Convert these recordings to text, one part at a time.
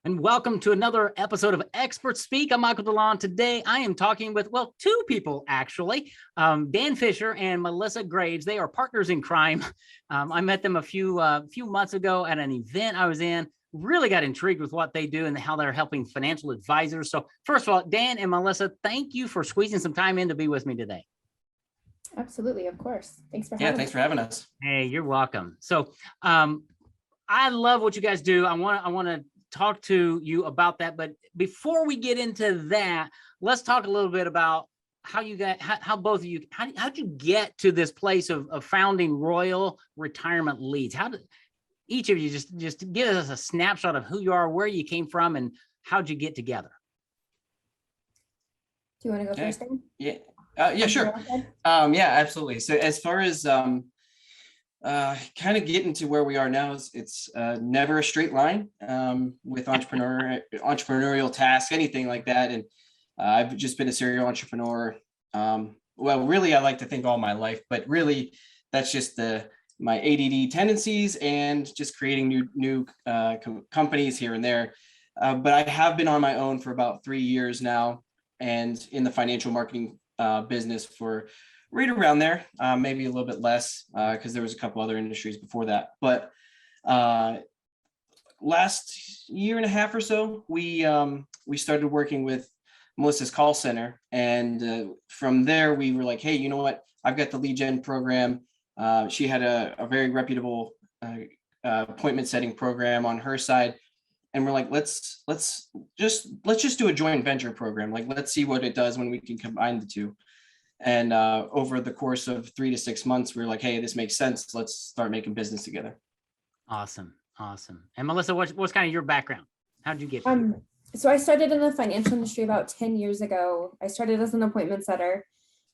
And welcome to another episode of Expert Speak. I'm Michael DeLon. Today, I am talking with, two people, actually. Dan Fisher and Melissa Graves. They are partners in crime. I met them a few months ago at an event I was in. Really got intrigued with what they do and how they're helping financial advisors. So first of all, Dan and Melissa, thank you for squeezing some time in to be with me today. Absolutely, of course. Thanks for having us. Thanks for having us. Hey, you're welcome. So I love what you guys do. I want to talk to you about that. But before we get into that, let's talk a little bit about how you got, how both of you, how'd you get to this place of founding Royal Retirement Leads? How did each of you just give us a snapshot of who you are, where you came from, and how'd you get together? Do you want to go first, Dan? Yeah, sure. Yeah, absolutely. So as far as kind of getting to where we are now, it's never a straight line with entrepreneurial tasks, anything like that. And I've just been a serial entrepreneur. Well, really, I like to think all my life, but really, that's just my ADD tendencies and just creating new companies here and there. But I have been on my own for about 3 years now, and in the financial marketing business for right around there, maybe a little bit less because there was a couple other industries before that. But last year and a half or so, we started working with Melissa's call center, and from there we were like, hey, you know what? I've got the lead gen program. She had a very reputable appointment setting program on her side, and we're like, let's just do a joint venture program. Like, let's see what it does when we can combine the two. And over the course of 3 to 6 months, we were like, hey, this makes sense. Let's start making business together. Awesome. And Melissa, what's kind of your background? How did you get? So I started in the financial industry about 10 years ago. I started as an appointment setter,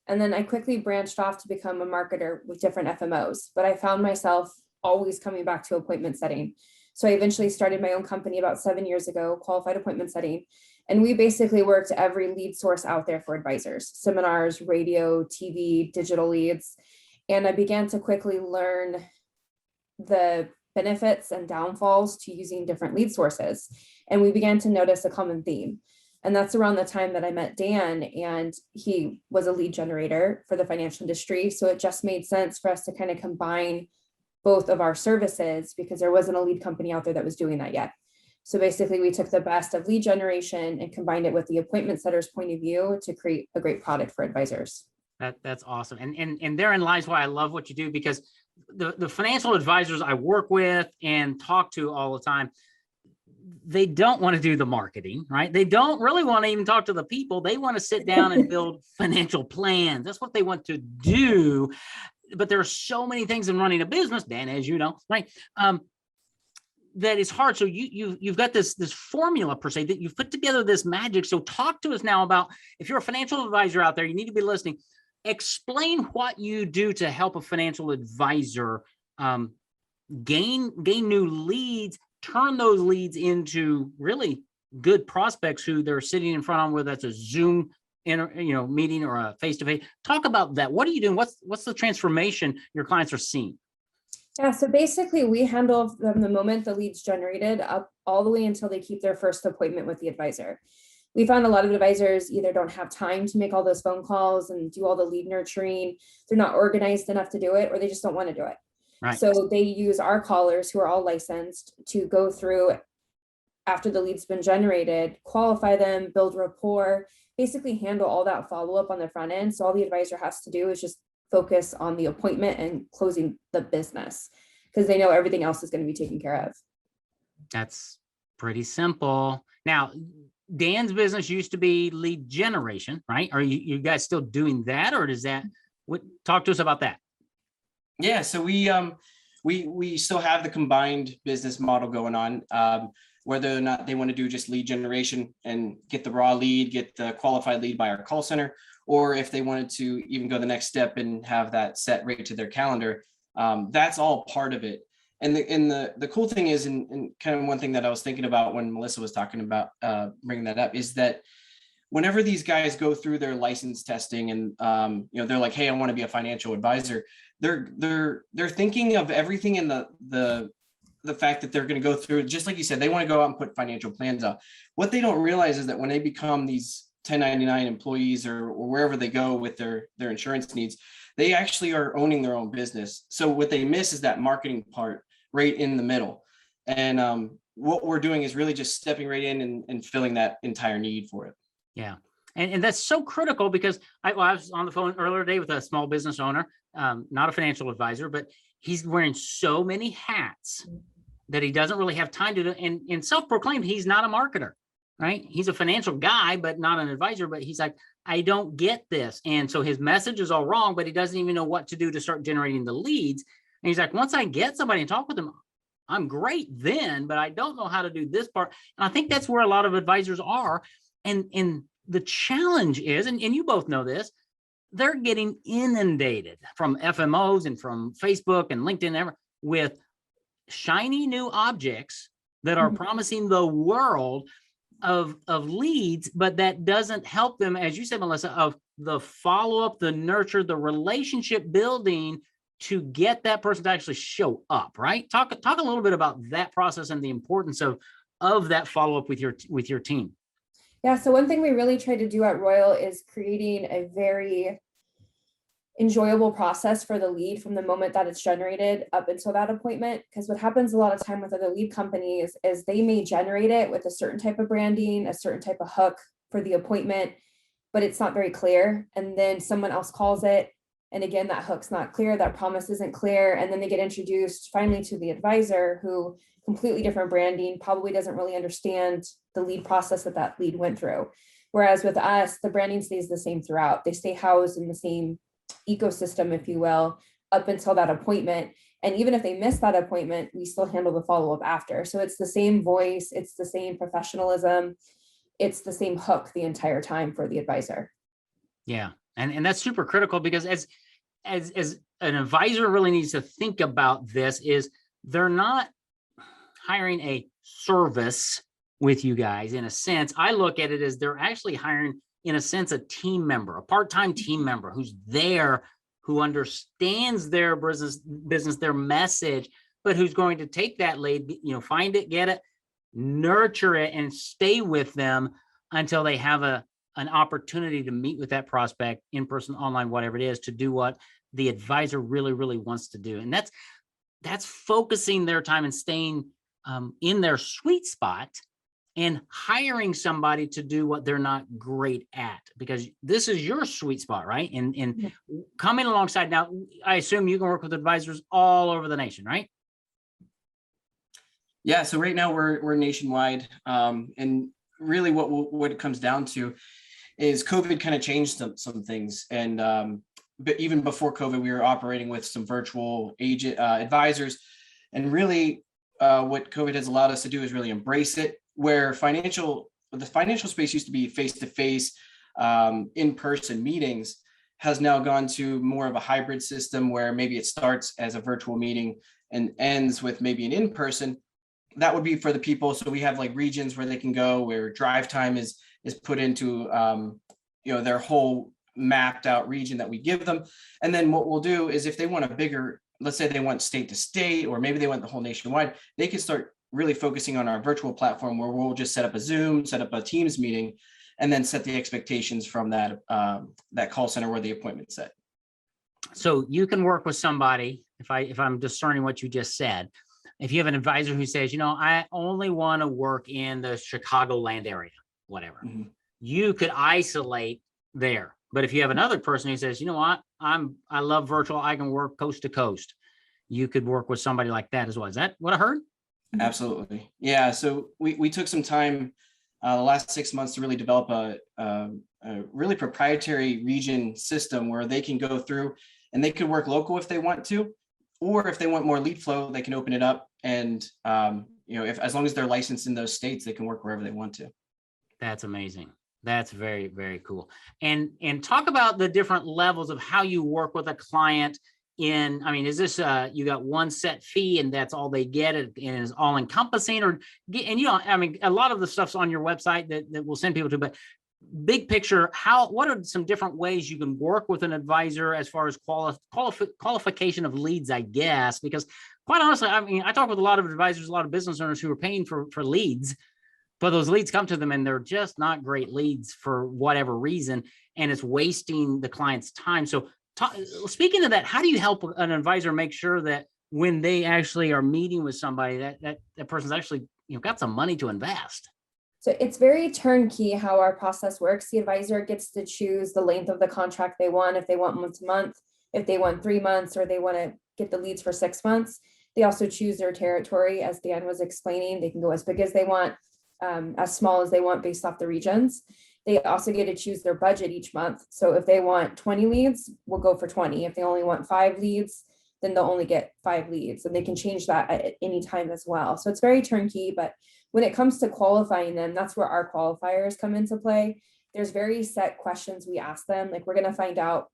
and then I quickly branched off to become a marketer with different FMOs. But I found myself always coming back to appointment setting. So I eventually started my own company about 7 years ago, Qualified Appointment Setting. And we basically worked every lead source out there for advisors: seminars, radio, TV, digital leads. And I began to quickly learn the benefits and downfalls to using different lead sources. And we began to notice a common theme. And that's around the time that I met Dan, and he was a lead generator for the financial industry. So it just made sense for us to kind of combine both of our services because there wasn't a lead company out there that was doing that yet. So basically, we took the best of lead generation and combined it with the appointment setter's point of view to create a great product for advisors. That's awesome. And therein lies why I love what you do, because the financial advisors I work with and talk to all the time, they don't want to do the marketing, right? They don't really want to even talk to the people. They want to sit down and build financial plans. That's what they want to do. But there are so many things in running a business, Dan, as you know, right? That is hard. So you've got this formula per se that you've put together, this magic. So talk to us now about, if you're a financial advisor out there, you need to be listening. Explain what you do to help a financial advisor gain new leads, turn those leads into really good prospects who they're sitting in front of, whether that's a Zoom meeting or a face-to-face. Talk about that. What are you doing? What's the transformation your clients are seeing? Yeah, so basically we handle from the moment the lead's generated up all the way until they keep their first appointment with the advisor. We found a lot of advisors either don't have time to make all those phone calls and do all the lead nurturing. They're not organized enough to do it, or they just don't want to do it. Right. So they use our callers, who are all licensed, to go through after the lead's been generated, qualify them, build rapport, basically handle all that follow-up on the front end. So all the advisor has to do is just focus on the appointment and closing the business, because they know everything else is going to be taken care of. That's pretty simple. Now, Dan's business used to be lead generation, right? Are you guys still doing that, or does that? Talk to us about that. Yeah, so we still have the combined business model going on. Whether or not they want to do just lead generation and get the raw lead, get the qualified lead by our call center, or if they wanted to even go the next step and have that set right to their calendar, that's all part of it. And the cool thing is, and kind of one thing that I was thinking about when Melissa was talking about bringing that up, is that whenever these guys go through their license testing and they're like, hey, I want to be a financial advisor, they're thinking of everything in the the fact that they're going to go through, just like you said, they want to go out and put financial plans out. What they don't realize is that when they become these 1099 employees or wherever they go with their insurance needs, they actually are owning their own business. So what they miss is that marketing part right in the middle. And what we're doing is really just stepping right in and filling that entire need for it. Yeah. And that's so critical because I was on the phone earlier today with a small business owner, not a financial advisor, but he's wearing so many hats that he doesn't really have time to do. And self-proclaimed, he's not a marketer, right? He's a financial guy, but not an advisor. But he's like, I don't get this. And so his message is all wrong, but he doesn't even know what to do to start generating the leads. And he's like, once I get somebody and talk with them, I'm great then, but I don't know how to do this part. And I think that's where a lot of advisors are. And the challenge is, and you both know this, they're getting inundated from FMOs and from Facebook and LinkedIn with shiny new objects that are promising the world of leads, but that doesn't help them, as you said, Melissa, of the follow-up, the nurture, the relationship building to get that person to actually show up, right? Talk a little bit about that process and the importance of that follow-up with your team. Yeah, so one thing we really try to do at Royal is creating a very enjoyable process for the lead from the moment that it's generated up until that appointment. Because what happens a lot of time with other lead companies is they may generate it with a certain type of branding, a certain type of hook for the appointment, but it's not very clear. And then someone else calls it. And again, that hook's not clear, that promise isn't clear. And then they get introduced finally to the advisor who completely different branding, probably doesn't really understand the lead process that lead went through. Whereas with us, the branding stays the same throughout. They stay housed in the same ecosystem, if you will, up until that appointment. And even if they miss that appointment, we still handle the follow-up after. So it's the same voice, it's the same professionalism, it's the same hook the entire time for the advisor. Yeah. And that's super critical because as an advisor really needs to think about this is they're not hiring a service with you guys in a sense. I look at it as they're actually hiring, in a sense, a team member, a part-time team member who's there, who understands their business, their message, but who's going to take that lead, find it, get it, nurture it, and stay with them until they have an opportunity to meet with that prospect in person, online, whatever it is, to do what the advisor really, really wants to do. And that's focusing their time and staying in their sweet spot and hiring somebody to do what they're not great at, because this is your sweet spot, right? And coming alongside now, I assume you can work with advisors all over the nation, right? Yeah. So right now we're nationwide. And really what it comes down to is COVID kind of changed some things. And but even before COVID, we were operating with some virtual agent advisors. And really what COVID has allowed us to do is really embrace it, where the financial space used to be face-to-face, in-person meetings, has now gone to more of a hybrid system where maybe it starts as a virtual meeting and ends with maybe an in-person. That would be for the people. So we have like regions where they can go, where drive time is put into their whole mapped out region that we give them. And then what we'll do is if they want a bigger, let's say they want state to state, or maybe they want the whole nationwide, they can start really focusing on our virtual platform where we'll just set up a Zoom, set up a Teams meeting, and then set the expectations from that call center where the appointment's set. So you can work with somebody, if I'm discerning what you just said, if you have an advisor who says, I only want to work in the Chicagoland area, whatever, you could isolate there. But if you have another person who says, what, I love virtual, I can work coast to coast, you could work with somebody like that as well. Is that what I heard? Absolutely. Yeah. So we took some time the last 6 months to really develop a really proprietary region system where they can go through and they could work local if they want to, or if they want more lead flow, they can open it up. And, as long as they're licensed in those states, they can work wherever they want to. That's amazing. That's very, very cool. And talk about the different levels of how you work with a client is this you got one set fee and that's all they get and is all encompassing, a lot of the stuff's on your website that we'll send people to, but big picture, what are some different ways you can work with an advisor as far as qualification of leads, I guess, because quite honestly, I mean, I talk with a lot of advisors, a lot of business owners who are paying for leads, but those leads come to them and they're just not great leads for whatever reason, and it's wasting the client's time. So speaking of that, how do you help an advisor make sure that when they actually are meeting with somebody, that person's actually, got some money to invest? So it's very turnkey how our process works. The advisor gets to choose the length of the contract they want, if they want month to month, if they want 3 months, or they want to get the leads for 6 months. They also choose their territory, as Dan was explaining. They can go as big as they want, as small as they want based off the regions. They also get to choose their budget each month. So if they want 20 leads, we'll go for 20. If they only want 5 leads, then they'll only get 5 leads, and they can change that at any time as well. So it's very turnkey, but when it comes to qualifying them, that's where our qualifiers come into play. There's very set questions we ask them. Like, we're going to find out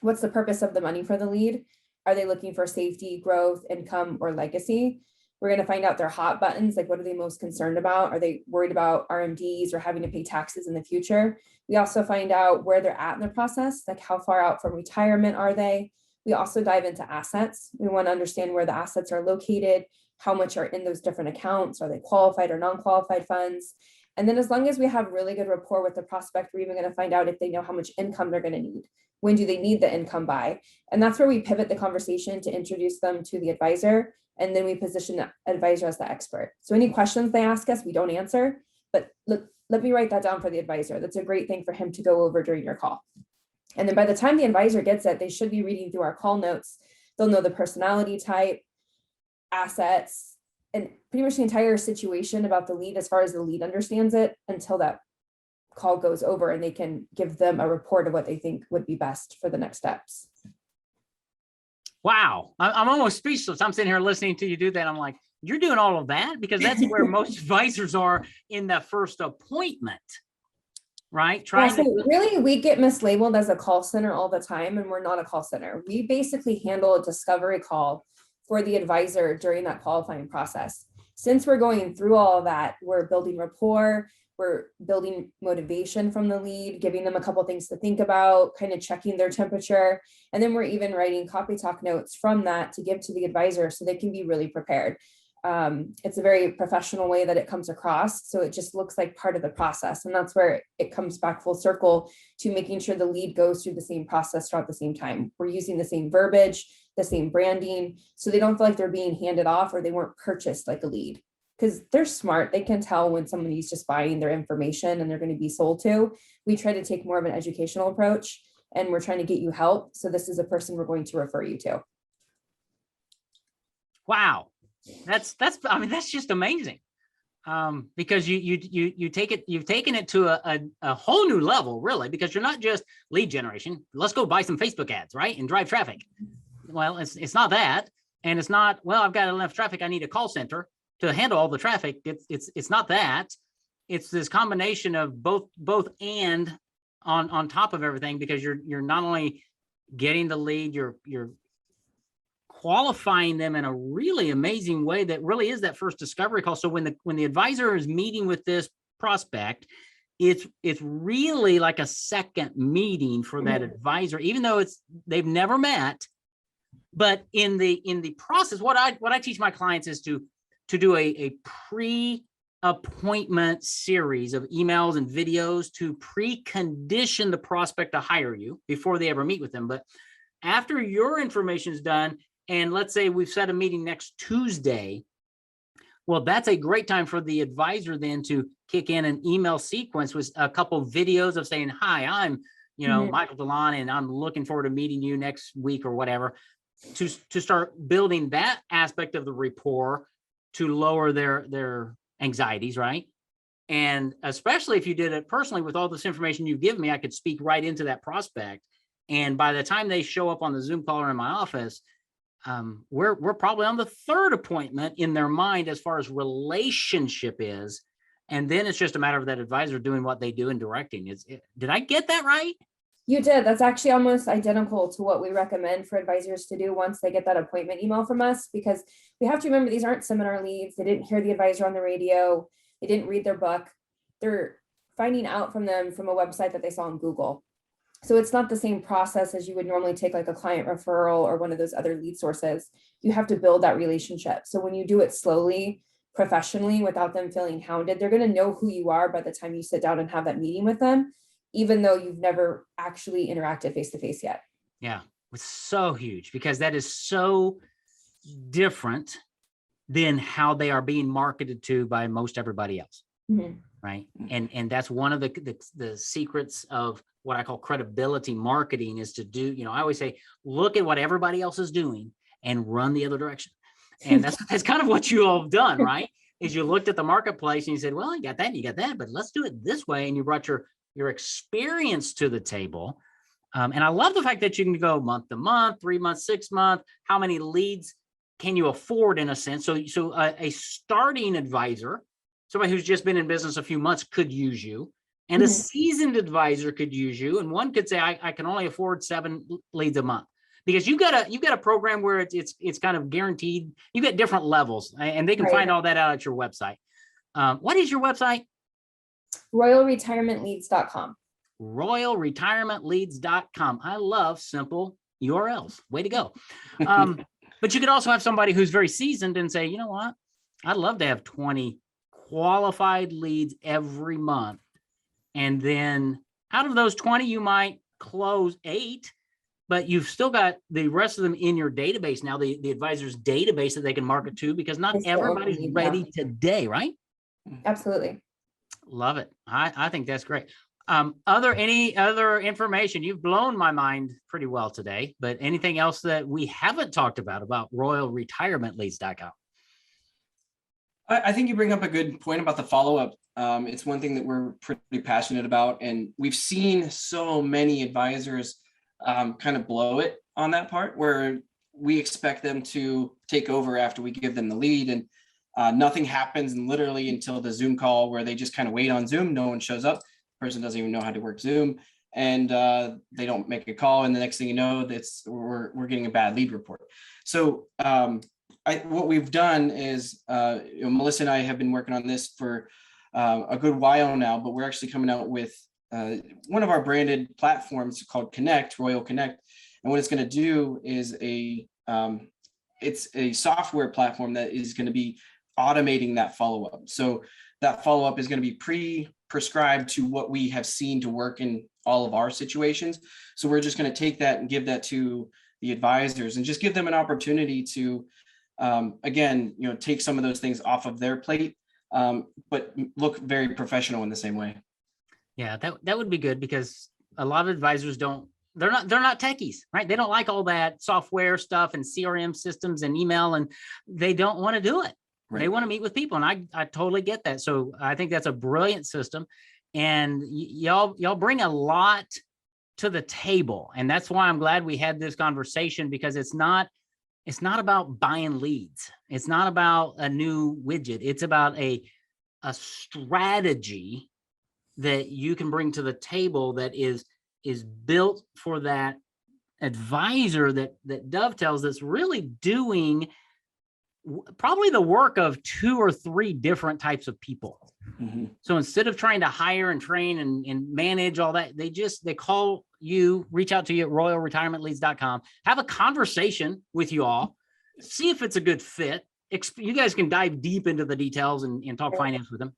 what's the purpose of the money for the lead. Are they looking for safety, growth, income, or legacy? We're going to find out their hot buttons. Like, what are they most concerned about? Are they worried about RMDs or having to pay taxes in the future? We also find out where they're at in the process, like how far out from retirement are they? We also dive into assets. We want to understand where the assets are located, how much are in those different accounts. Are they qualified or non-qualified funds? And then as long as we have really good rapport with the prospect, we're even going to find out if they know how much income they're going to need. When do they need the income by? And that's where we pivot the conversation to introduce them to the advisor. And then we position the advisor as the expert. So any questions they ask us, we don't answer, but look, let me write that down for the advisor. That's a great thing for him to go over during your call. And then by the time the advisor gets it, they should be reading through our call notes. They'll know the personality type, assets, and pretty much the entire situation about the lead as far as the lead understands it, until that call goes over and they can give them a report of what they think would be best for the next steps. Wow. I'm almost speechless. I'm sitting here listening to you do that. I'm like, you're doing all of that? Because that's where most advisors are in the first appointment, right? Really, we get mislabeled as a call center all the time, and we're not a call center. We basically handle a discovery call for the advisor during that qualifying process. Since we're going through all of that, we're building rapport, we're building motivation from the lead, giving them a couple things to think about, kind of checking their temperature. And then we're even writing copy talk notes from that to give to the advisor so they can be really prepared. It's a very professional way that it comes across. So it just looks like part of the process. And that's where it comes back full circle to making sure the lead goes through the same process throughout the same time. We're using the same verbiage, the same branding, so they don't feel like they're being handed off or they weren't purchased like a lead. Because they're smart. They can tell when somebody's just buying their information and they're going to be sold to. We try to take more of an educational approach, and we're trying to get you help. So this is a person we're going to refer you to. Wow. That's just amazing. Because you've taken it to a whole new level, really, because you're not just lead generation. Let's go buy some Facebook ads, right? And drive traffic. Well, it's not that. And it's not, well, I've got enough traffic, I need a call center to handle all the traffic. It's not that. It's this combination of both and on top of everything, because you're not only getting the lead, you're qualifying them in a really amazing way that really is that first discovery call. So when the advisor is meeting with this prospect, it's really like a second meeting for that advisor, even though they've never met. But in the process, what I teach my clients is to do a pre-appointment series of emails and videos to precondition the prospect to hire you before they ever meet with them. But after your information is done, and let's say we've set a meeting next Tuesday, well, that's a great time for the advisor then to kick in an email sequence with a couple videos of saying, hi, I'm Michael DeLon, and I'm looking forward to meeting you next week or whatever, to start building that aspect of the rapport to lower their anxieties, right? And especially if you did it personally with all this information you've given me, I could speak right into that prospect. And by the time they show up on the Zoom call or in my office, we're probably on the third appointment in their mind as far as relationship is. And then it's just a matter of that advisor doing what they do and directing. Did I get that right? You did. That's actually almost identical to what we recommend for advisors to do once they get that appointment email from us, because we have to remember these aren't seminar leads. They didn't hear the advisor on the radio. They didn't read their book. They're finding out from them from a website that they saw on Google. So it's not the same process as you would normally take like a client referral or one of those other lead sources. You have to build that relationship. So when you do it slowly, professionally, without them feeling hounded, they're going to know who you are by the time you sit down and have that meeting with them, even though you've never actually interacted face to face yet. Yeah, it's so huge because that is so different than how they are being marketed to by most everybody else. Mm-hmm. Right. And that's one of the secrets of what I call credibility marketing is to do, I always say, look at what everybody else is doing and run the other direction. And that's kind of what you all have done, right? Is you looked at the marketplace and you said, well, you got that and you got that, but let's do it this way. And you brought your experience to the table. And I love the fact that you can go month to month, 3 months, 6 months, how many leads can you afford in a sense? So a starting advisor, somebody who's just been in business a few months could use you, and a seasoned advisor could use you. And one could say, I can only afford 7 leads a month, because you've got a program where it's kind of guaranteed. You get different levels, and they can find all that out at your website. What is your website? RoyalRetirementLeads.com. RoyalRetirementLeads.com. I love simple URLs. Way to go. But you could also have somebody who's very seasoned and say, you know what? I'd love to have 20 qualified leads every month. And then out of those 20, you might close 8, but you've still got the rest of them in your database now, the advisor's database that they can market to, because not everybody's ready today, right? Absolutely. Love it. I think that's great. Any other information? You've blown my mind pretty well today, but anything else that we haven't talked about RoyalRetirementLeads.com? I think you bring up a good point about the follow-up. It's one thing that we're pretty passionate about, and we've seen so many advisors kind of blow it on that part, where we expect them to take over after we give them the lead, and nothing happens, and literally until the Zoom call where they just kind of wait on Zoom, no one shows up. The person doesn't even know how to work Zoom, and they don't make a call, and the next thing you know, we're getting a bad lead report. So what we've done is, Melissa and I have been working on this for a good while now, but we're actually coming out with one of our branded platforms called Connect, Royal Connect. And what it's going to do is it's a software platform that is going to be automating that follow-up. So that follow-up is going to be pre-prescribed to what we have seen to work in all of our situations. So we're just going to take that and give that to the advisors and just give them an opportunity to, again, take some of those things off of their plate, but look very professional in the same way. Yeah, that would be good, because a lot of advisors they're not techies, right? They don't like all that software stuff and CRM systems and email, and they don't want to do it. Right. They want to meet with people, and I totally get that. So I think that's a brilliant system, and y'all bring a lot to the table, and that's why I'm glad we had this conversation, because it's not about buying leads. It's not about a new widget. It's about a strategy that you can bring to the table that is built for that advisor that dovetails, that's really doing probably the work of 2 or 3 different types of people. Mm-hmm. So instead of trying to hire and train and manage all that, they call you, reach out to you at RoyalRetirementLeads.com, have a conversation with you all, see if it's a good fit. You guys can dive deep into the details and talk finance with them.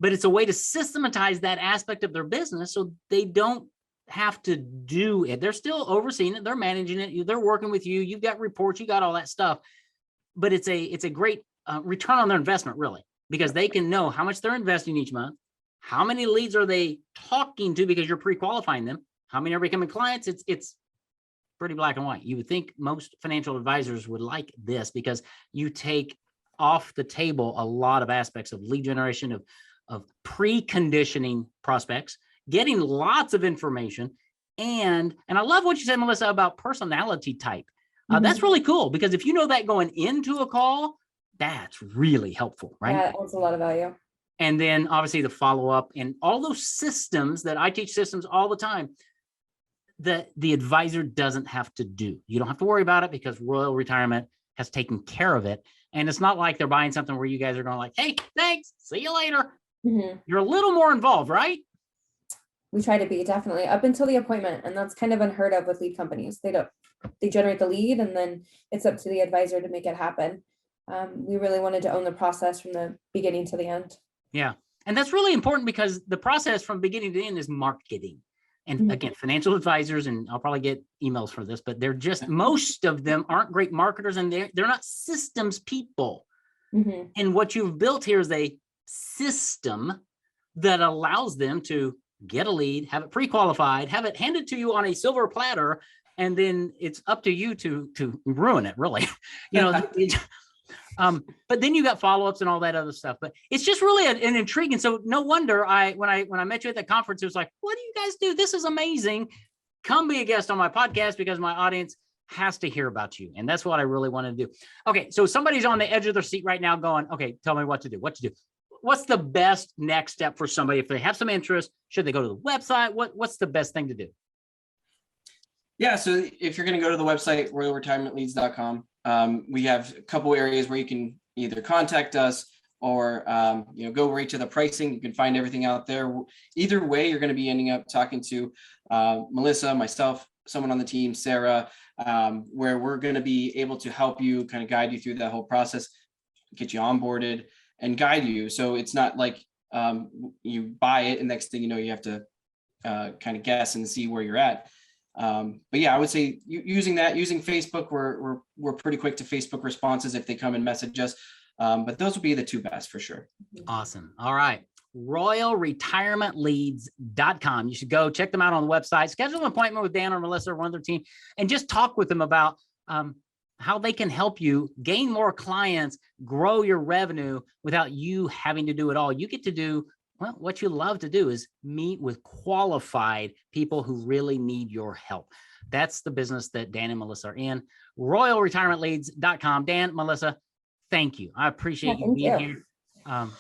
But it's a way to systematize that aspect of their business so they don't have to do it. They're still overseeing it. They're managing it. They're working with you. You've got reports. You got all that stuff. But it's a great return on their investment, really, because they can know how much they're investing each month, how many leads are they talking to, because you're pre-qualifying them, how many are becoming clients. It's pretty black and white. You would think most financial advisors would like this, because you take off the table a lot of aspects of lead generation, of preconditioning prospects, getting lots of information. And I love what you said, Melissa, about personality type. That's really cool, because if you know that going into a call, that's really helpful, right? Yeah, that's a lot of value. And then obviously the follow-up and all those systems that I teach systems all the time that the advisor doesn't have to do. You don't have to worry about it, because Royal Retirement has taken care of it. And it's not like they're buying something where you guys are going like, hey, thanks, see you later. Mhm. You're a little more involved, right? We try to be, definitely, up until the appointment, and that's kind of unheard of with lead companies. They generate the lead, and then it's up to the advisor to make it happen. We really wanted to own the process from the beginning to the end. Yeah. And that's really important because the process from beginning to end is marketing. And Mhm. again, financial advisors, and I'll probably get emails for this, but they're just, most of them aren't great marketers, and they're not systems people. Mhm. And what you've built here is a system that allows them to get a lead, have it pre-qualified, have it handed to you on a silver platter, and then it's up to you to ruin it, really. You know, but then you got follow-ups and all that other stuff. But it's just really an intriguing. So no wonder when I met you at the conference, it was like, what do you guys do? This is amazing. Come be a guest on my podcast because my audience has to hear about you. And that's what I really want to do. Okay. So somebody's on the edge of their seat right now going, okay, tell me what to do. What's the best next step for somebody? If they have some interest, should they go to the website? What's the best thing to do? Yeah, so if you're going to go to the website, royalretirementleads.com, we have a couple areas where you can either contact us or go right to the pricing. You can find everything out there. Either way, you're going to be ending up talking to Melissa, myself, someone on the team, Sarah, where we're going to be able to help you, kind of guide you through that whole process, get you onboarded and guide you. So it's not like you buy it and next thing you know, you have to kind of guess and see where you're at. But yeah, I would say using Facebook, we're pretty quick to Facebook responses if they come and message us. But those would be the two best for sure. Awesome. All right. RoyalRetirementLeads.com. You should go check them out on the website, schedule an appointment with Dan or Melissa or one of their team, and just talk with them about how they can help you gain more clients, grow your revenue without you having to do it all. You get to do, well, what you love to do is meet with qualified people who really need your help. That's the business that Dan and Melissa are in. RoyalRetirementLeads.com. Dan, Melissa, thank you. I appreciate you being here.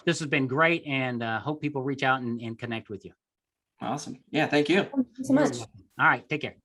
This has been great, and hope people reach out and connect with you. Awesome. Yeah, thank you. Thank you so much. All right, take care.